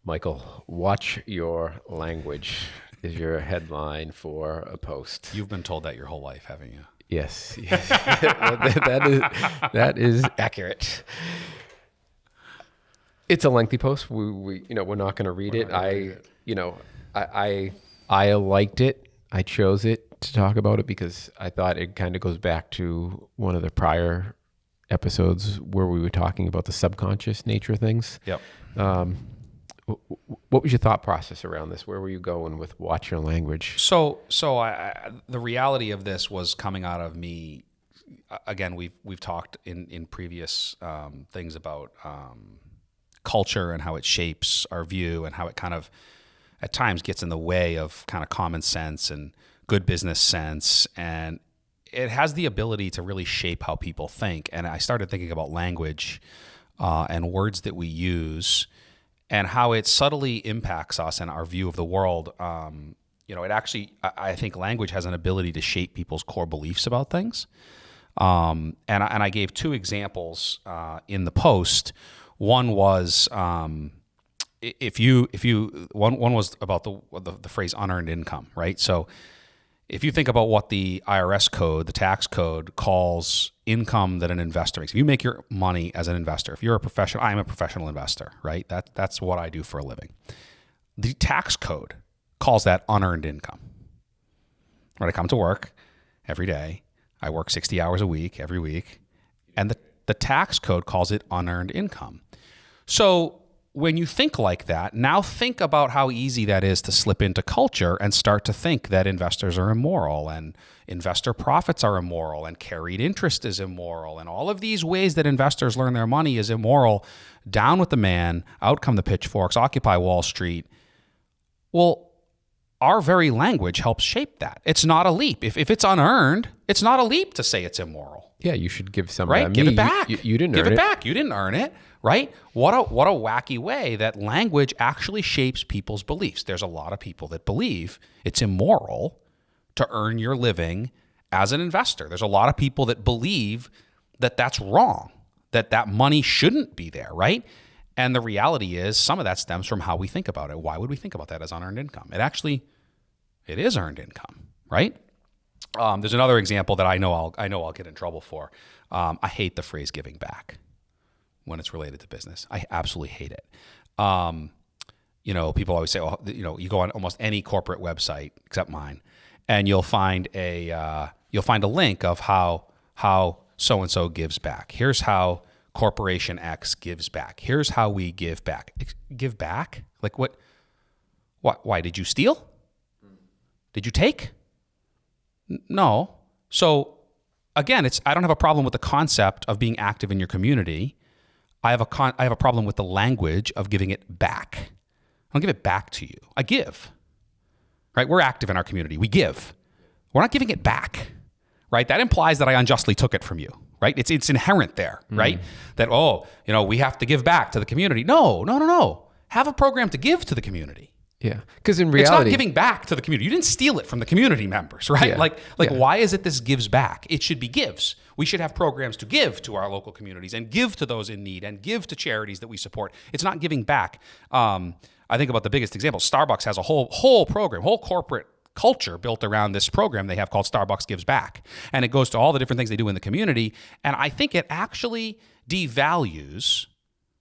Michael, watch your language is your headline for a post. You've been told that your whole life, haven't you? Yes. that is accurate. It's a lengthy post. We're not going to read it. I liked it. I chose it to talk about it because I thought it kind of goes back to one of the prior episodes where we were talking about the subconscious nature of things. Yep. What was your thought process around this? Where were you going with watch your language? So the reality of this was coming out of me. Again, we've talked in previous things about culture and how it shapes our view and how it kind of at times gets in the way of kind of common sense and good business sense, and it has the ability to really shape how people think. And I started thinking about language and words that we use, and how it subtly impacts us and our view of the world. It actually, I think language has an ability to shape people's core beliefs about things. And I gave two examples in the post. One was one was about the phrase unearned income, right? So if you think about what the IRS code, the tax code, calls income that an investor makes, if you make your money as an investor, if you're a professional, I'm a professional investor, right? That's what I do for a living. The tax code calls that unearned income. When I come to work every day, I work 60 hours a week, every week, and the tax code calls it unearned income. So when you think like that, now think about how easy that is to slip into culture and start to think that investors are immoral and investor profits are immoral and carried interest is immoral and all of these ways that investors learn their money is immoral. Down with the man, out come the pitchforks, Occupy Wall Street. Well, our very language helps shape that. It's not a leap. If it's unearned, it's not a leap to say it's immoral. Yeah, you should give somebody. Right? Give it back. You didn't give earn it back. You didn't earn it. Right? What a wacky way that language actually shapes people's beliefs. There's a lot of people that believe it's immoral to earn your living as an investor. There's a lot of people that believe that that's wrong, that money shouldn't be there, right? And the reality is some of that stems from how we think about it. Why would we think about that as unearned income? It is earned income, right? There's another example that I know I'll get in trouble for. I hate the phrase giving back when it's related to business. I absolutely hate it. People always say, you go on almost any corporate website except mine, and you'll find a link of how so-and-so gives back. Here's how Corporation X gives back. Here's how we give back. Give back? Like what? Why did you steal? Did you take? No. So again, I don't have a problem with the concept of being active in your community. I have a problem with the language of giving it back. I don't give it back to you. I give. Right? We're active in our community. We give. We're not giving it back. Right? That implies that I unjustly took it from you. Right? It's inherent there, right? That we have to give back to the community. No. Have a program to give to the community. Yeah, because in reality, it's not giving back to the community. You didn't steal it from the community members, right? Yeah. Why is it this gives back? It should be gives. We should have programs to give to our local communities and give to those in need and give to charities that we support. It's not giving back. I think about the biggest example. Starbucks has a whole program, whole corporate culture built around this program they have called Starbucks Gives Back, and it goes to all the different things they do in the community. And I think it actually devalues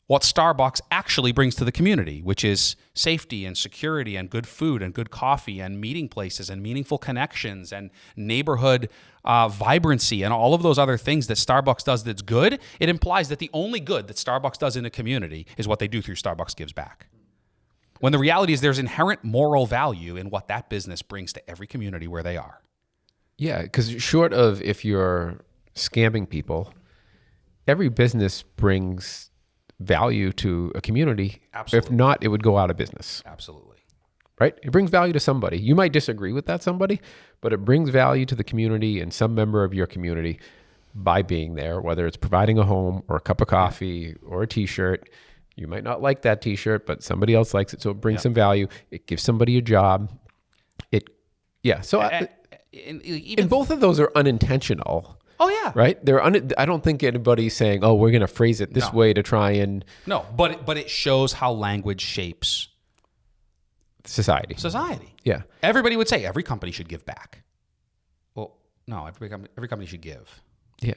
what Starbucks actually brings to the community, which is safety and security and good food and good coffee and meeting places and meaningful connections and neighborhood vibrancy and all of those other things that Starbucks does that's good. It implies that the only good that Starbucks does in a community is what they do through Starbucks Gives Back. When the reality is there's inherent moral value in what that business brings to every community where they are. Yeah, because short of if you're scamming people, every business brings value to a community. Absolutely. If not, it would go out of business. Absolutely. Right? It brings value to somebody. You might disagree with that somebody, but it brings value to the community and some member of your community by being there, whether it's providing a home or a cup of coffee or a t-shirt. You might not like that t-shirt, but somebody else likes it, so it brings some value. It gives somebody a job. And both of those are unintentional. Oh yeah. Right? I don't think anybody's saying, "Oh, we're going to phrase it this way to try and." No, but it shows how language shapes Society. Yeah. Everybody would say every company should give back. Well, no, every company should give. Yeah.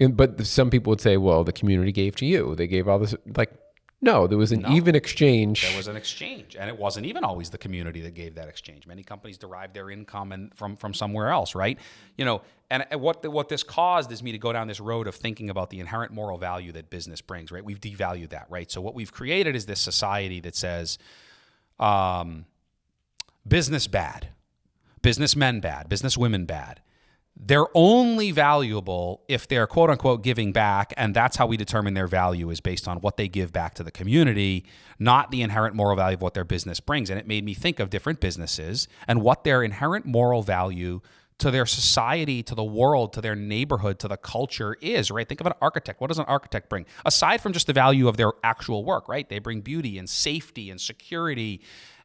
But some people would say, well, the community gave to you. They gave all this. Like, no, there was an even exchange. There was an exchange. And it wasn't even always the community that gave that exchange. Many companies derived their income from somewhere else, right? You know, and what this caused is me to go down this road of thinking about the inherent moral value that business brings, right? We've devalued that, right? So what we've created is this society that says business bad, businessmen bad, businesswomen bad. They're only valuable if they're quote unquote giving back, and that's how we determine their value is based on what they give back to the community, not the inherent moral value of what their business brings. And it made me think of different businesses and what their inherent moral value to their society, to the world, to their neighborhood, to the culture is, right? Think of an architect. What does an architect bring? Aside from just the value of their actual work, right? They bring beauty and safety and security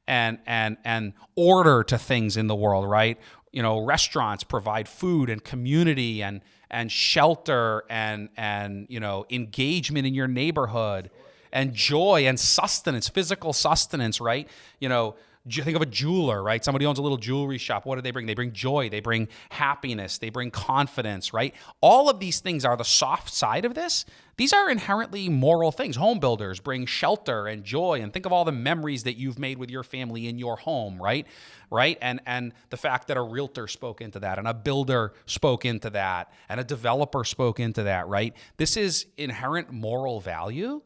and order to things in the world, right? You know, restaurants provide food and community and shelter and you know, engagement in your neighborhood and joy and sustenance, physical sustenance, right? You know, think of a jeweler, right? Somebody owns a little jewelry shop. What do they bring? They bring joy. They bring happiness. They bring confidence, right? All of these things are the soft side of this. These are inherently moral things. Home builders bring shelter and joy, and think of all the memories that you've made with your family in your home, right? Right? And the fact that a realtor spoke into that, and a builder spoke into that, and a developer spoke into that, right? This is inherent moral value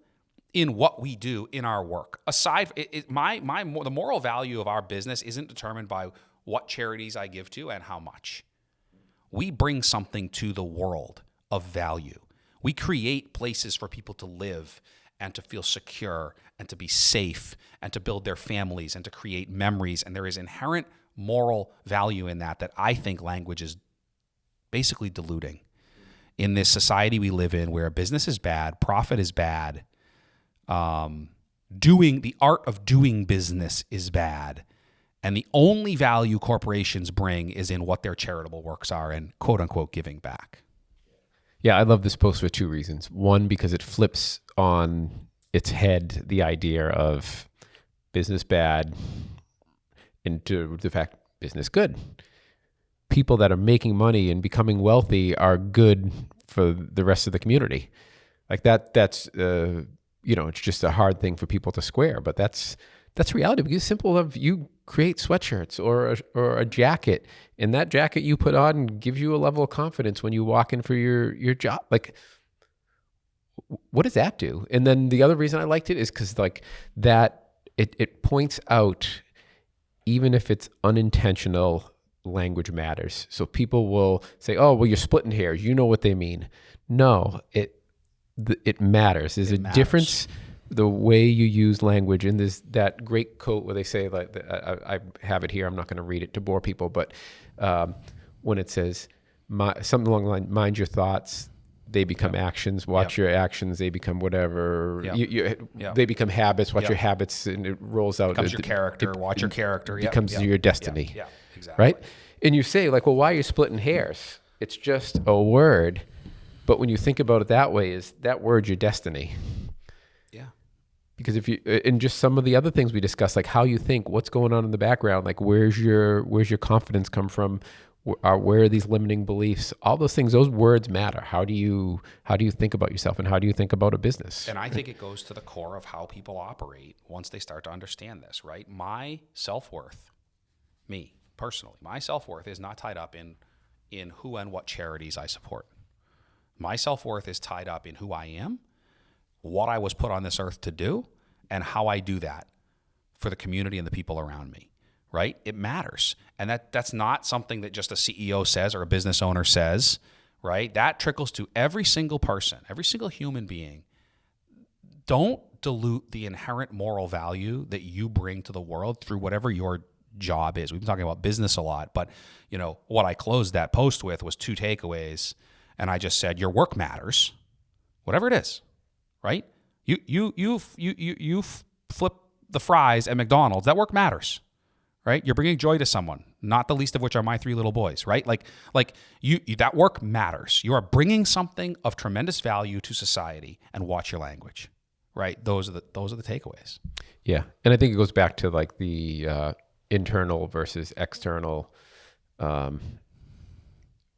in what we do in our work. Aside, the moral value of our business isn't determined by what charities I give to and how much. We bring something to the world of value. We create places for people to live and to feel secure and to be safe and to build their families and to create memories. And there is inherent moral value in that I think language is basically diluting. In this society we live in where business is bad, profit is bad, the art of doing business is bad, and the only value corporations bring is in what their charitable works are and quote unquote giving back. Yeah, I love this post for two reasons. One, because it flips on its head the idea of business bad into the fact business good. People that are making money and becoming wealthy are good for the rest of the community. Like that's you know, it's just a hard thing for people to square, but that's reality. Because simple of you create sweatshirts or a jacket, and that jacket you put on gives you a level of confidence when you walk in for your job. Like, what does that do? And then the other reason I liked it is because like that it points out, even if it's unintentional, language matters. So people will say, "Oh, well, you're splitting hairs." You know what they mean? No, it matters. There's a difference the way you use language. And there's that great quote where they say, like, I have it here. I'm not going to read it to bore people, but when it says something along the line, mind your thoughts, they become actions. Watch your actions, they become whatever. They become habits. Watch your habits, and it rolls out. Becomes your character. Watch your character. Becomes your destiny. Yeah, exactly. Right? And you say, like, well, why are you splitting hairs? It's just a word. But when you think about it that way, is that word your destiny? Yeah. Because if you, and just some of the other things we discussed, like how you think, what's going on in the background, like where's your confidence come from? Where are these limiting beliefs? All those things, those words matter. How do you think about yourself, and how do you think about a business? And I think it goes to the core of how people operate once they start to understand this, right? My self-worth, me personally, my self-worth is not tied up in who and what charities I support. My self-worth is tied up in who I am, what I was put on this earth to do, and how I do that for the community and the people around me, right? It matters. And that's not something that just a CEO says or a business owner says, right? That trickles to every single person, every single human being. Don't dilute the inherent moral value that you bring to the world through whatever your job is. We've been talking about business a lot, but you know what I closed that post with was 2 takeaways. And I just said, your work matters, whatever it is, right? You flip the fries at McDonald's. That work matters, right? You're bringing joy to someone, not the least of which are my 3 little boys, right? Like you that work matters. You are bringing something of tremendous value to society, and watch your language. right? Those are the takeaways. Yeah. And I think it goes back to like the internal versus external value.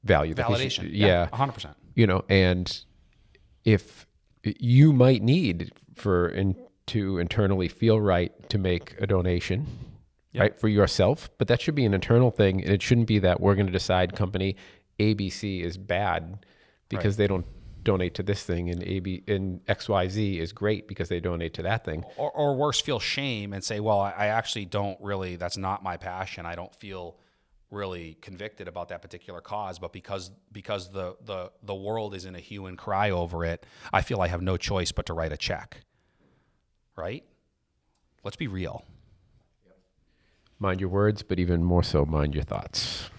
Validation. Yeah. 100%. You know, and if you might need to internally feel right to make a donation, right, for yourself, but that should be an internal thing. And it shouldn't be that we're going to decide company ABC is bad because they don't donate to this thing, and XYZ is great because they donate to that thing. Or worse, feel shame and say, well, I actually don't really, that's not my passion. I don't feel really convicted about that particular cause, but because the world is in a hue and cry over it, I feel I have no choice but to write a check. Right? Let's be real. Mind your words, but even more so, mind your thoughts.